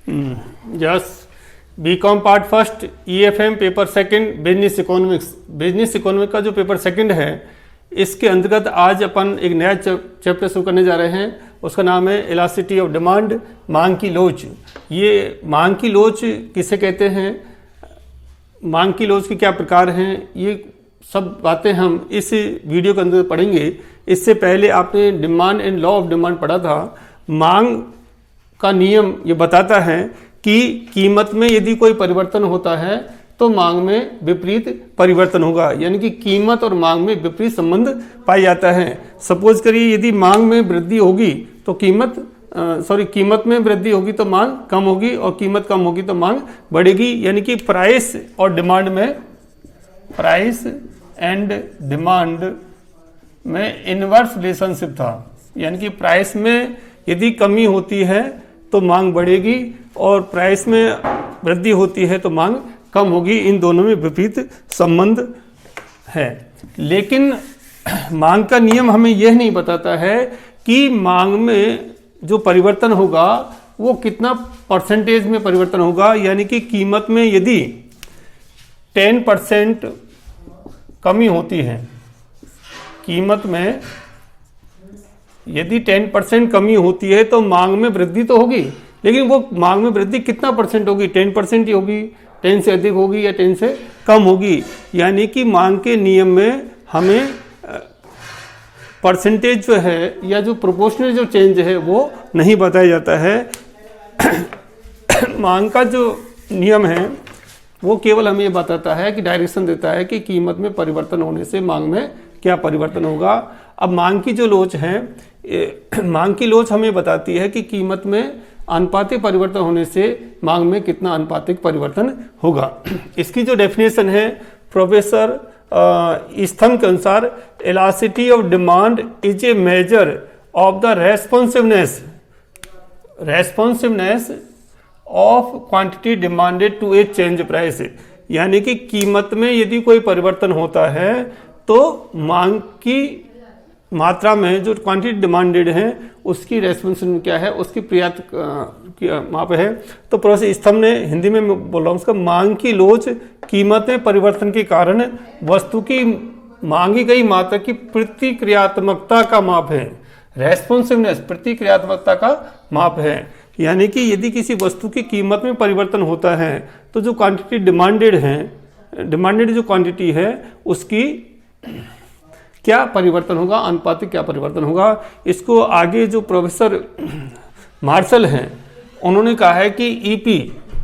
Yes, BCom part first, EFM paper second, business economics. Business economics का जो paper second है, इसके अंतर्गत आज अपन एक नया चैप्टर शुरू करने जा रहे हैं। उसका नाम है इलास्टिसिटी ऑफ डिमांड, मांग की लोच। ये मांग की लोच किसे कहते हैं, मांग की लोच के क्या प्रकार हैं, ये सब बातें हम इस वीडियो के अंदर पढ़ेंगे। इससे पहले आपने demand and law of demand पढ़ा था। मांग का नियम ये बताता है कि कीमत में यदि कोई परिवर्तन होता है तो मांग में विपरीत परिवर्तन होगा, यानी कि कीमत और मांग में विपरीत संबंध पाया जाता है। सपोज करिए यदि मांग में वृद्धि होगी तो कीमत में वृद्धि होगी तो मांग कम होगी, और कीमत कम होगी तो मांग बढ़ेगी। यानी कि प्राइस और डिमांड में, प्राइस एंड डिमांड में इनवर्स रिलेशनशिप था। यानी कि प्राइस में यदि कमी होती है तो मांग बढ़ेगी, और प्राइस में वृद्धि होती है तो मांग कम होगी। इन दोनों में विपरीत संबंध है। लेकिन मांग का नियम हमें यह नहीं बताता है कि मांग में जो परिवर्तन होगा वो कितना परसेंटेज में परिवर्तन होगा। यानी कि कीमत में यदि 10% कमी होती है, कीमत में यदि 10% कमी होती है तो मांग में वृद्धि तो होगी, लेकिन वो मांग में वृद्धि कितना परसेंट होगी, 10% ही होगी, 10 से अधिक होगी या 10 से कम होगी। यानी कि मांग के नियम में हमें परसेंटेज जो है या जो प्रोपोर्शनल जो चेंज है वो नहीं बताया जाता है। मांग का जो नियम है वो केवल हमें ये बताता है कि डायरेक्शन देता है कि कीमत में परिवर्तन होने से मांग में क्या परिवर्तन होगा। अब मांग की जो लोच है, मांग की लोच हमें बताती है कि कीमत में आनुपातिक परिवर्तन होने से मांग में कितना आनुपातिक परिवर्तन होगा। इसकी जो डेफिनेशन है प्रोफेसर स्तंभ के अनुसार, elasticity of demand is a measure of the responsiveness of quantity demanded to a change price. यानी कि कीमत में यदि कोई परिवर्तन होता है तो मांग की मात्रा में जो क्वांटिटी डिमांडेड है उसकी रेस्पॉन्सिव क्या है, उसकी पर्याप्त माप है। तो प्रोफेसर स्तंभ ने, हिंदी में मैं बोल रहा हूँ उसका, मांग की लोच कीमत में परिवर्तन के कारण वस्तु की मांगी गई मात्रा की प्रतिक्रियात्मकता का माप है। रेस्पॉन्सिवनेस प्रतिक्रियात्मकता का माप है। यानी कि यदि किसी वस्तु की कीमत में परिवर्तन होता है तो जो क्वांटिटी डिमांडेड जो क्वांटिटी है उसकी क्या परिवर्तन होगा, अनुपातिक क्या परिवर्तन होगा। इसको आगे जो प्रोफेसर मार्शल हैं उन्होंने कहा है कि ईपी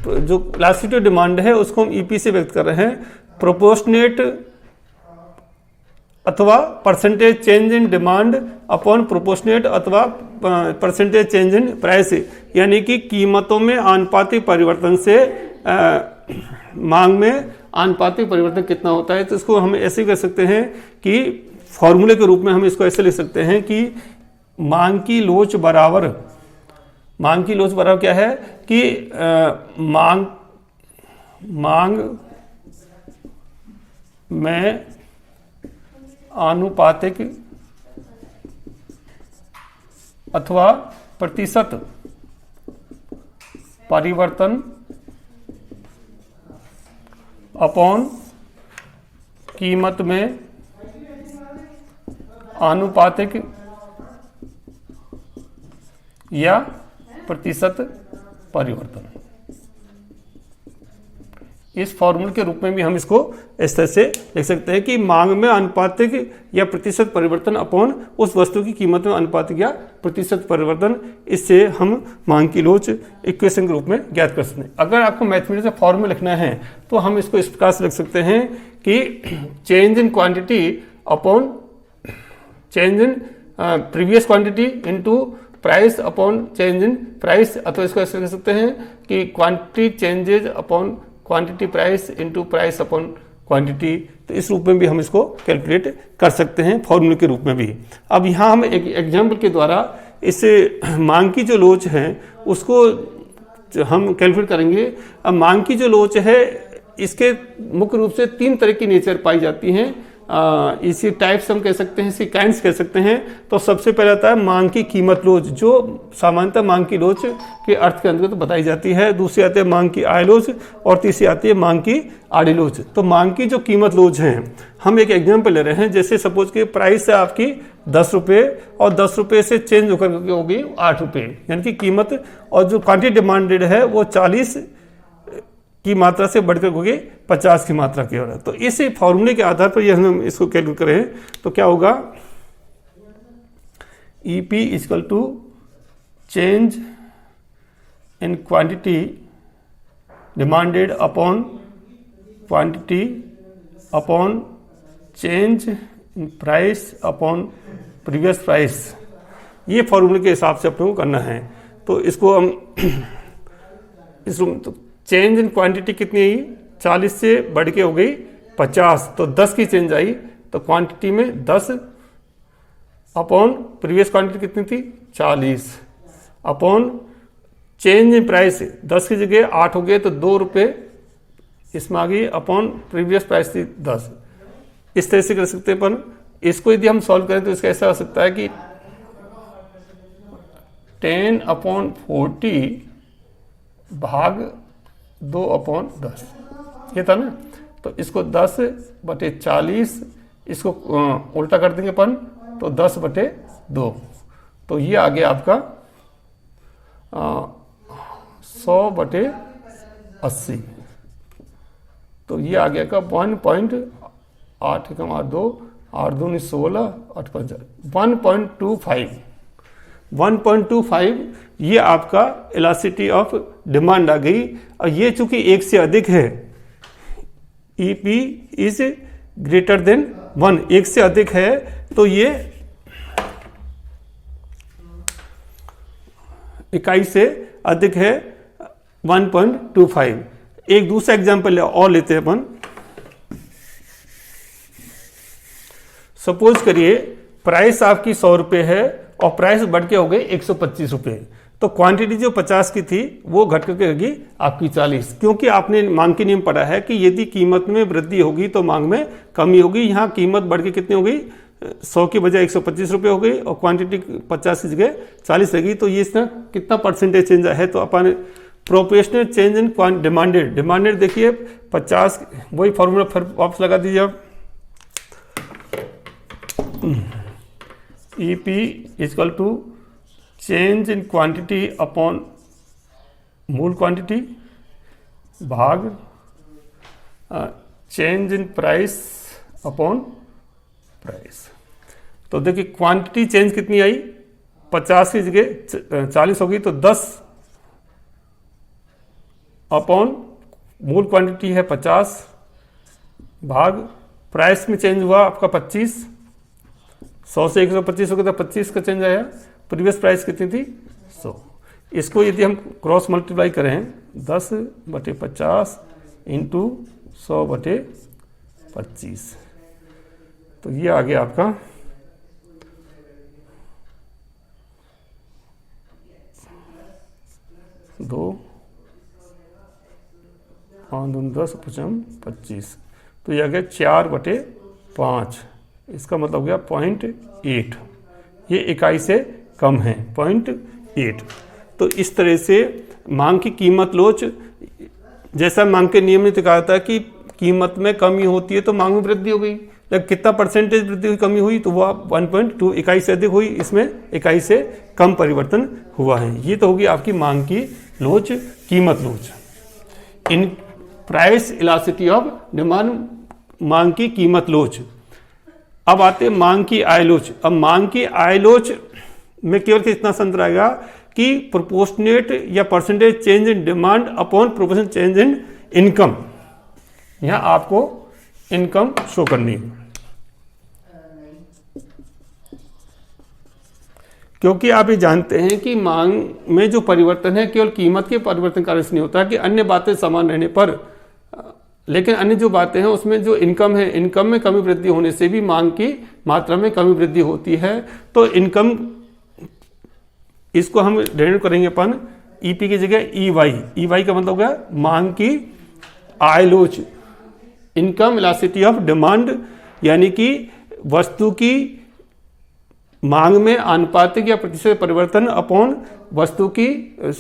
जो इलास्टिसिटी डिमांड है उसको हम ईपी से व्यक्त कर रहे हैं, प्रोपोर्शनेट अथवा percentage change in demand upon proportionate अथवा परसेंटेज चेंज इन प्राइस। यानी कि कीमतों में आनुपातिक परिवर्तन से मांग में आनुपातिक परिवर्तन कितना होता है। तो इसको हम ऐसे कर सकते हैं कि फॉर्मूले के रूप में हम इसको ऐसे लिख सकते हैं कि मांग की लोच बराबर क्या है कि मांग में आनुपातिक अथवा प्रतिशत परिवर्तन अपॉन कीमत में आनुपातिक या प्रतिशत परिवर्तन। इस फॉर्मूले के रूप में भी हम इसको इस तरह से लिख सकते हैं कि मांग में आनुपातिक या प्रतिशत परिवर्तन अपॉन उस वस्तु की कीमत में आनुपातिक या प्रतिशत परिवर्तन। इससे हम मांग की लोच इक्वेशन के रूप में ज्ञात कर सकते हैं। अगर आपको मैथमेटिक्स का फॉर्मूला लिखना है तो हम इसको इस प्रकार से लिख सकते हैं कि change in quantity upon change in previous quantity into price upon change in price. अथवा इसको ऐसे लिख सकते हैं कि quantity changes upon quantity price into price upon quantity. तो इस रूप में भी हम इसको कैलकुलेट कर सकते हैं फॉर्मूले के रूप में भी। अब यहाँ हम एक एग्जाम्पल के द्वारा इससे मांग की जो लोच है उसको हम कैलकुलेट करेंगे। अब मांग की जो लोच है इसके मुख्य रूप से 3 तरह की नेचर पाई जाती हैं। इसी टाइप्स हम कह सकते हैं, इसी काइंड्स कह सकते हैं। तो सबसे पहले आता है मांग की कीमत लोच, जो सामान्यतः मांग की लोच के अर्थ के अंतर्गत बताई जाती है। दूसरी आती है मांग की आय लोच और तीसरी आती है मांग की आड़ी लोच। तो मांग की जो कीमत लोच है, हम एक एग्जाम्पल ले रहे हैं। जैसे सपोज कि प्राइस है आपकी 10 रुपये और 10 रुपये से चेंज होकर होगी 8 रुपये, यानी कि कीमत, और जो क्वांटिटी डिमांडेड है वो 40 की मात्रा से बढ़कर होगी 50 की मात्रा की ओर। तो इस फॉर्मूले के आधार पर ये हम इसको कैलकुलेट करें तो क्या होगा, EP equal to change in quantity demanded upon quantity upon change in price upon previous price. ये फॉर्मूले के हिसाब से अपने को करना है। तो इसको हम तो चेंज इन क्वांटिटी कितनी आई, 40 से बढ़ के हो गई 50, तो 10 की चेंज आई। तो क्वांटिटी में 10 अपॉन प्रीवियस क्वांटिटी कितनी थी 40 अपॉन चेंज इन प्राइस, 10 की जगह 8 हो गए तो 2 रुपये इसमें आ गई, अपॉन प्रीवियस प्राइस थी 10। इस तरह से कर सकते हैं अपन। इसको यदि हम सॉल्व करें तो इसका ऐसा हो सकता है कि 10/40 भाग 2/10, ये था ना। तो इसको 10/40, इसको उल्टा कर देंगे अपन तो 10/2। तो ये आ गया आपका 100/80। तो ये आ गया का 1.8 कम 8 2 8 2 16 8 5 1.25 ये आपका इलास्टिसिटी ऑफ डिमांड आ गई। और ये चूंकि 1 से अधिक है, EP इज ग्रेटर देन 1, 1 से अधिक है, तो ये इकाई से अधिक है 1.25। एक दूसरा एग्जाम्पल और लेते हैं अपन। सपोज करिए प्राइस आपकी 100 रुपये है और प्राइस बढ़ के हो गई 125 रुपये। तो क्वांटिटी जो 50 की थी वो घट करके होगी आपकी 40, क्योंकि आपने मांग के नियम पढ़ा है कि यदि कीमत में वृद्धि होगी तो मांग में कमी होगी। यहाँ कीमत बढ़ के कितनी हो गई, 100 की बजाय 125 रुपये हो गई और क्वांटिटी 50 की जगह 40 रहेगी। तो ये इसमें कितना परसेंटेज चेंज है, तो अपन प्रोपोर्शनल चेंज इन डिमांडेड देखिए 50, वही फॉर्मूला फिर वापस लगा दीजिए आप। EP equal to change in quantity upon मूल क्वांटिटी भाग change in price upon price. तो देखिए क्वांटिटी चेंज कितनी आई, 50 की जगह 40 होगी, तो 10 अपॉन मूल क्वांटिटी है 50 भाग प्राइस में चेंज हुआ आपका 25, 100 से 125 हो गया तो 25 का चेंज आया। प्रीवियस प्राइस कितनी थी 100। इसको यदि हम क्रॉस मल्टीप्लाई करें 10/50 इंटू 100/25, तो ये आ गया आपका 2 10 25, तो ये आ गया 4/5। इसका मतलब हो गया 0.8, ये इकाई से कम है 0.8। तो इस तरह से मांग की कीमत लोच, जैसा मांग के नियम ने कहा था कि कीमत में कमी होती है तो मांग में वृद्धि हो गई, लेकिन कितना परसेंटेज वृद्धि हुई, कमी हुई, तो वह 1.2 इकाई से अधिक हुई, इसमें इकाई से कम परिवर्तन हुआ है। ये तो होगी आपकी मांग की लोच, कीमत लोच। In price elasticity of demand, मांग की कीमत लोच। अब आते हैं मांग की आय लोच। अब मांग की आय लोच में केवल इतना संतर आएगा कि प्रोपोर्शनेट या percentage change in demand upon proportional change in income. यहां आपको इनकम शो करनी है, क्योंकि आप ये जानते हैं कि मांग में जो परिवर्तन है केवल कीमत के परिवर्तन कारण से नहीं होता कि अन्य बातें समान रहने पर, लेकिन अन्य जो बातें हैं उसमें जो इनकम है, इनकम में कमी वृद्धि होने से भी मांग की मात्रा में कमी वृद्धि होती है। तो इनकम, इसको हम डेरिवेट करेंगे अपन EP की जगह EY का मतलब क्या, मांग की आय लोच, इनकम इलास्टिसिटी ऑफ डिमांड यानी कि वस्तु की मांग में आनुपातिक या प्रतिशत परिवर्तन अपॉन वस्तु की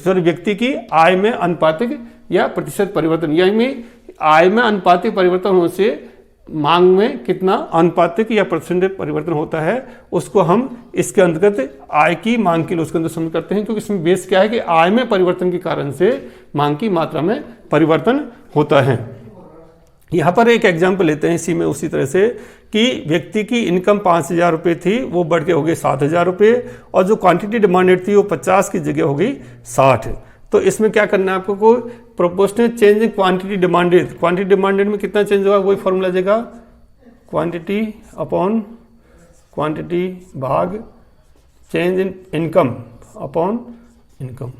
व्यक्ति की आय में आनुपातिक या प्रतिशत परिवर्तन, यानी आय में आनुपातिक परिवर्तन होने से मांग में कितना आनुपातिक या प्रतिशत परिवर्तन होता है, उसको हम इसके अंतर्गत आय की मांग के लिए उसके अंदर शामिल करते हैं, क्योंकि इसमें बेस क्या है कि आय में परिवर्तन के कारण से मांग की मात्रा में परिवर्तन होता है। यहाँ पर एक एग्जाम्पल लेते हैं इसी में उसी तरह से कि व्यक्ति की इनकम 5,000 रुपये थी, वो बढ़ के हो गई 7,000 रुपये, और जो क्वांटिटी डिमांडेड थी वो 50 की जगह हो गई 60। तो इसमें क्या करना है आपको, कोई proportional change in quantity demanded. Quantity demanded में कितना चेंज होगा, वही फॉर्मूला जाएगा, क्वांटिटी अपॉन क्वांटिटी भाग चेंज इन इनकम अपॉन इनकम।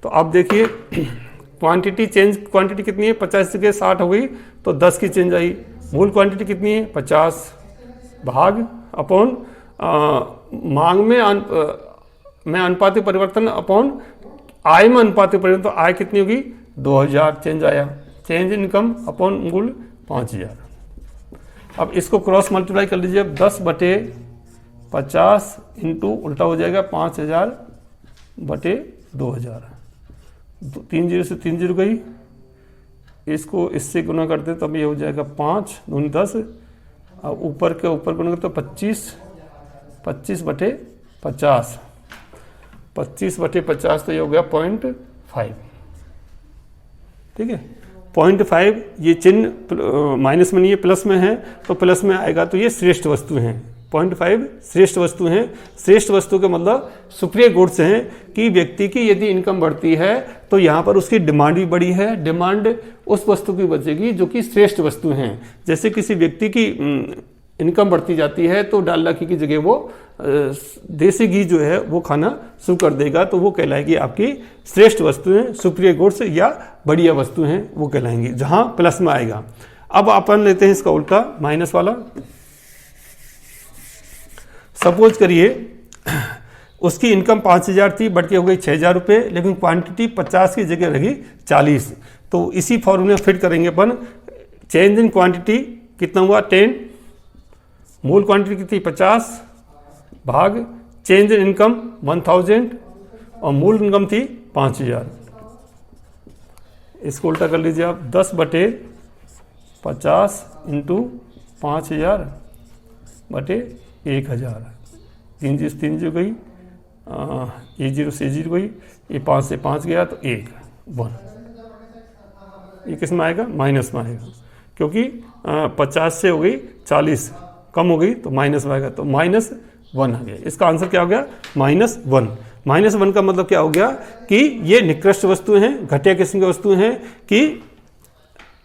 तो आप देखिए क्वांटिटी चेंज, क्वांटिटी कितनी है, 50 जगह 60 हो गई, तो 10 की चेंज आई। मूल क्वांटिटी कितनी है, 50 भाग अपॉन मांग में अनुपातिक परिवर्तन अपॉन आय में अनुपातिक परिवर्तन, तो आय कितनी होगी 2000 चेंज आया। चेंज इनकम अपॉन मूल 5000। अब इसको क्रॉस मल्टीप्लाई कर लीजिए, अब 10/50 इंटू उल्टा हो जाएगा 5000/2000। 3 0 से 3 0 गई, इसको इससे गुना करते तब ये हो जाएगा 5 दूनी 10, अब ऊपर के ऊपर गुना करते 25/50, 25/50 तो ये हो गया 0.5। ठीक है, 0.5 ये चिन्ह माइनस में नहीं है, प्लस में है, तो प्लस में आएगा, तो ये श्रेष्ठ वस्तु हैं। 0.5 श्रेष्ठ वस्तु हैं। श्रेष्ठ वस्तु का मतलब सुप्रियर गुड्स हैं कि व्यक्ति की यदि इनकम बढ़ती है तो यहाँ पर उसकी डिमांड भी बढ़ी है, डिमांड उस वस्तु की बचेगी जो कि श्रेष्ठ वस्तु हैं। जैसे किसी व्यक्ति की इनकम बढ़ती जाती है तो डालडा घी की जगह वो देसी घी जो है वो खाना शुरू कर देगा, तो वो कहलाएगी आपकी श्रेष्ठ वस्तुएं, सुप्रियर गुड्स या बढ़िया वस्तु हैं, वो कहलाएंगी, जहां प्लस में आएगा। अब अपन लेते हैं इसका उल्टा, माइनस वाला। सपोज करिए उसकी इनकम 5,000 थी, बढ़ के हो गई 6,000 रुपये, लेकिन क्वांटिटी 50 की जगह रही 40। तो इसी फॉर्मूले फिट करेंगे अपन। चेंज इन क्वांटिटी कितना हुआ 10, मूल क्वांटिटी कितनी 50 भाग चेंज इन इनकम 1000 और मूल इनकम थी 5,000। इसको उल्टा कर लीजिए आप, 10/50 इंटू 5,000/1000। 3 0 से 3 0 गई, ये 0 से 0 गई, ये 5 से 5 गया, तो 1 ये किस में आएगा, माइनस में आएगा, क्योंकि 50 से हो गई 40 कम हो गई तो माइनस में आएगा, तो -1 आ गया। इसका आंसर क्या हो गया, -1। -1 का मतलब क्या हो गया कि ये निकृष्ट वस्तु हैं, घटिया किस्म की वस्तु हैं, कि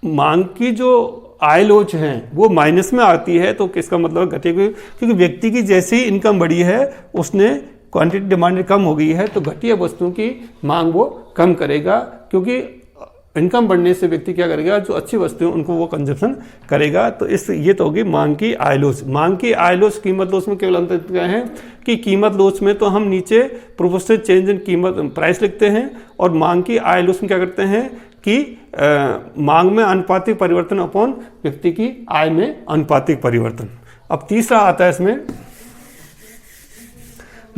मांग की जो आय लोच है वो माइनस में आती है, तो किसका मतलब घटिया, क्योंकि व्यक्ति की जैसे ही इनकम बढ़ी है उसने क्वांटिटी डिमांड कम हो गई है, तो घटिया वस्तुओं की मांग वो कम करेगा, क्योंकि इनकम बढ़ने से व्यक्ति क्या करेगा, जो अच्छी वस्तुएं उनको वो कंजप्शन करेगा। तो इस ये तो होगी मांग की आय लोच। मांग की आय लोच कीमत लोच में केवल अंतर क्या है कि कीमत लोच में तो हम नीचे प्रोपोर्शनल चेंज इन कीमत प्राइस लिखते हैं, और मांग की आय लोच में क्या करते हैं कि मांग में अनुपातिक परिवर्तन अपॉन व्यक्ति की आय में अनुपातिक परिवर्तन। अब तीसरा आता है इसमें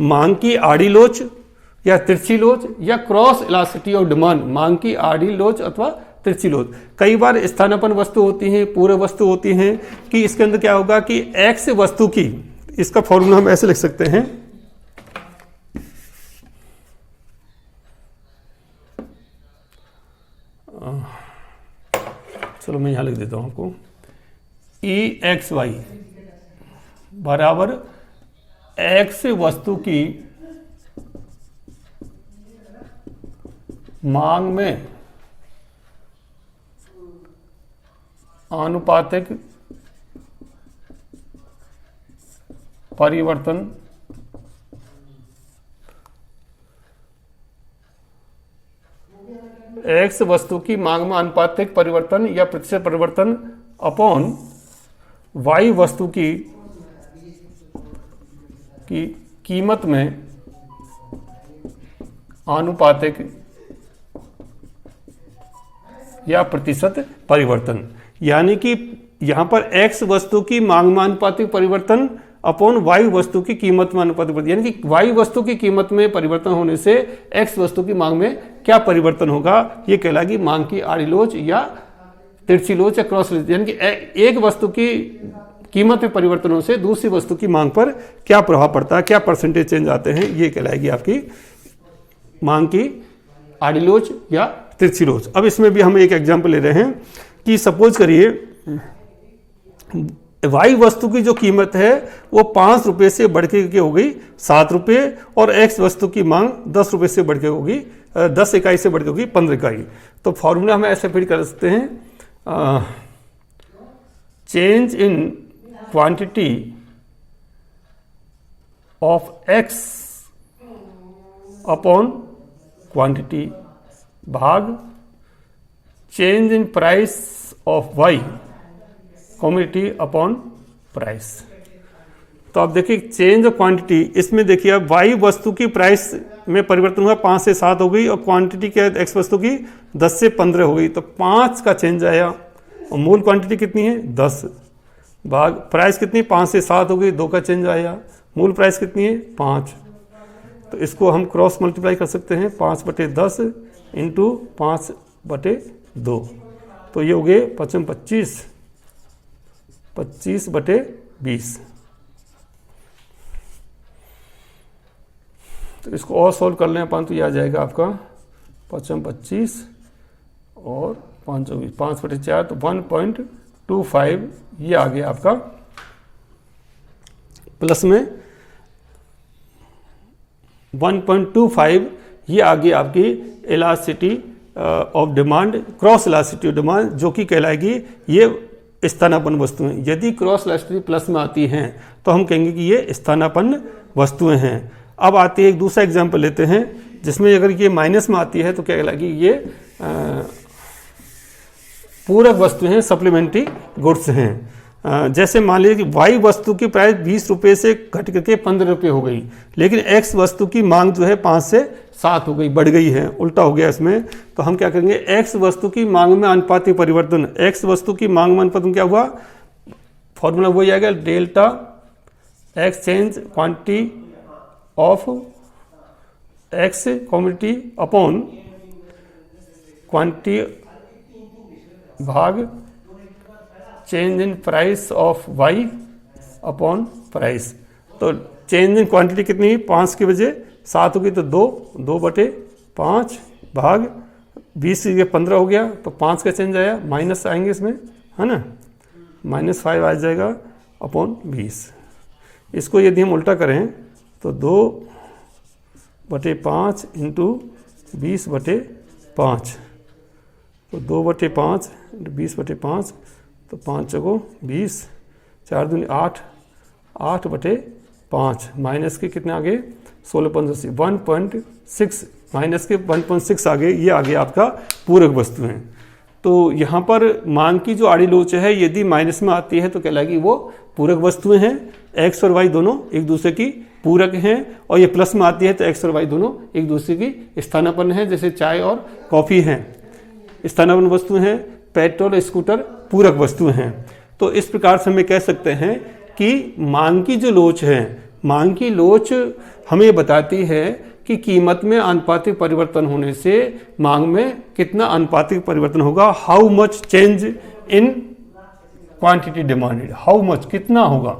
मांग की आड़ी लोच या तिरछी लोच या क्रॉस इलास्टिसिटी ऑफ डिमांड। मांग की आड़ी लोच अथवा तिरछी लोच कई बार स्थानापन्न वस्तु होती हैं, पूरे वस्तु होती हैं, कि इसके अंदर क्या होगा कि एक्स वस्तु की, इसका फॉर्मूला हम ऐसे लिख सकते हैं, चलो मैं यहां लिख देता हूं आपको, EXY बराबर एक्स वस्तु की मांग में आनुपातिक परिवर्तन एक्स वस्तु की मांग में आनुपातिक परिवर्तन या प्रतिशत परिवर्तन अपॉन वाई वस्तु की कीमत में आनुपातिक या प्रतिशत परिवर्तन। यानी कि यहाँ पर x वस्तु की मांग में आनुपातिक परिवर्तन अपॉन y वस्तु की कीमत में आनुपातिक परिवर्तन, यानी कि y वस्तु की कीमत में परिवर्तन होने से x वस्तु की मांग में क्या परिवर्तन होगा, ये कहलाएगी मांग की आड़ी लोच या तिरछी लोच या क्रॉस लोच। यानी कि एक वस्तु की कीमत में परिवर्तनों से दूसरी वस्तु की मांग पर क्या प्रभाव पड़ता है, क्या परसेंटेज चेंज आते हैं, ये कहलाएगी आपकी मांग की आड़ी लोच या तिरछी लोच। अब इसमें भी हम एक एग्जांपल ले रहे हैं कि सपोज करिए y वस्तु की जो कीमत है वो 5 रुपये से बढ़ के हो गई 7 रुपये और x वस्तु की मांग 10 रुपये से बढ़ के होगी 10 इकाई से बढ़ के होगी 15 इकाई। तो फॉर्मूला हम ऐसे फिट कर सकते हैं, change in quantity of x upon quantity भाग change in price of y commodity upon price. तो आप देखिए चेंज ऑफ क्वांटिटी, इसमें देखिए अब y वस्तु की प्राइस में परिवर्तन हुआ 5 से 7 हो गई और क्वांटिटी क्या है x वस्तु की 10 से 15 हो गई, तो 5 का चेंज आया और मूल क्वांटिटी कितनी है 10 भाग प्राइस कितनी 5 से 7 हो गई, 2 का चेंज आया, मूल प्राइस कितनी है 5। तो इसको हम क्रॉस मल्टीप्लाई कर सकते हैं 5/10 इंटू 5/2, तो ये हो गए 25 25/20। तो इसको और सॉल्व कर लें अपन तो ये आ जाएगा आपका 25 और 5/20 5/4 तो 1.25 ये आ गया आपका, प्लस में 1.25 ये आ गई आपकी elasticity of demand, cross elasticity of demand, जो कि कहलाएगी ये स्थानापन्न वस्तुएं। यदि क्रॉस इलास्टिसिटी प्लस में आती हैं तो हम कहेंगे कि ये स्थानापन्न वस्तुएं हैं। अब आती है एक दूसरा एग्जांपल लेते हैं जिसमें अगर ये माइनस में आती है तो क्या कहलाएगी, ये पूरक वस्तुएं हैं, सप्लीमेंट्री गुड्स हैं। जैसे मान लीजिए कि y वस्तु की प्राइस 20 रुपये से घट करके 15 रुपये हो गई, लेकिन x वस्तु की मांग जो है 5 से 7 हो गई, बढ़ गई है, उल्टा हो गया इसमें। तो हम क्या करेंगे, x वस्तु की मांग में आनुपातिक परिवर्तन, x वस्तु की मांग में अनुपात क्या हुआ, फॉर्मूला वही आएगा delta x change quantity of x commodity upon quantity भाग change in price of y upon price. तो चेंज इन क्वांटिटी कितनी, 5 की वजह 7 होगी तो 2/5 भाग 20 के 15 हो गया, तो 5 का चेंज आया, माइनस आएंगे इसमें, है ना, -5 आ जाएगा अपॉन 20। इसको यदि हम उल्टा करें तो 2/5 इंटू 20/5, तो 2/5 इंटू 20/5, तो 5 चौको 20, 4 दूनी 8, 8/5 माइनस के कितने आ गए 16/5 1.6 माइनस के 1.6 आ गए, ये आ गया आपका पूरक वस्तुएं। तो यहाँ पर मांग की जो आड़ी लोच है यदि माइनस में आती है तो कहलाएगी वो पूरक वस्तुएं हैं, x और y दोनों एक दूसरे की पूरक हैं, और ये प्लस में आती है तो x और y दोनों एक दूसरे की स्थानापन्न हैं, जैसे चाय और कॉफ़ी हैं स्थानापन्न वस्तुएं हैं, पेट्रोल स्कूटर पूरक वस्तुएं हैं। तो इस प्रकार से हम कह सकते हैं कि मांग की जो लोच है, मांग की लोच हमें बताती है कि कीमत में आनुपातिक परिवर्तन होने से मांग में कितना आनुपातिक परिवर्तन होगा, how much change in quantity demanded, how much कितना होगा,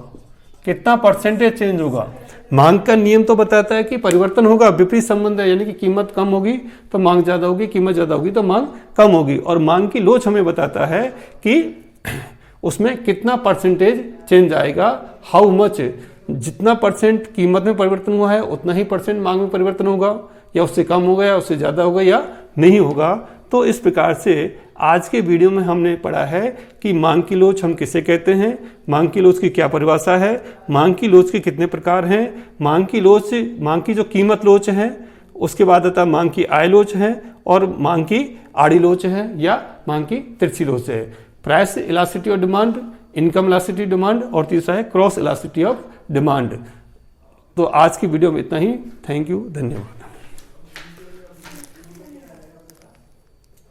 कितना परसेंटेज चेंज होगा। मांग का नियम तो बताता है कि परिवर्तन होगा, विपरीत संबंध है, यानी कि कीमत कम होगी तो मांग ज़्यादा होगी, कीमत ज़्यादा होगी तो मांग कम होगी। और मांग की लोच हमें बताता है कि उसमें कितना परसेंटेज चेंज आएगा, हाउ मच, जितना परसेंट कीमत में परिवर्तन हुआ है उतना ही परसेंट मांग में परिवर्तन होगा, या उससे कम होगा या उससे ज़्यादा होगा या नहीं होगा। तो इस प्रकार से आज के वीडियो में हमने पढ़ा है कि मांग की लोच हम किसे कहते हैं, मांग की लोच की क्या परिभाषा है, मांग की लोच के कितने प्रकार हैं, मांग की जो कीमत लोच है, उसके बाद आता मांग की आय लोच है, और मांग की आड़ी लोच है या मांग की तिरछी लोच है। Price elasticity of demand, income elasticity demand, और तीसरा है क्रॉस इलास्टिसिटी ऑफ डिमांड। तो आज की वीडियो में इतना ही। थैंक यू, धन्यवाद।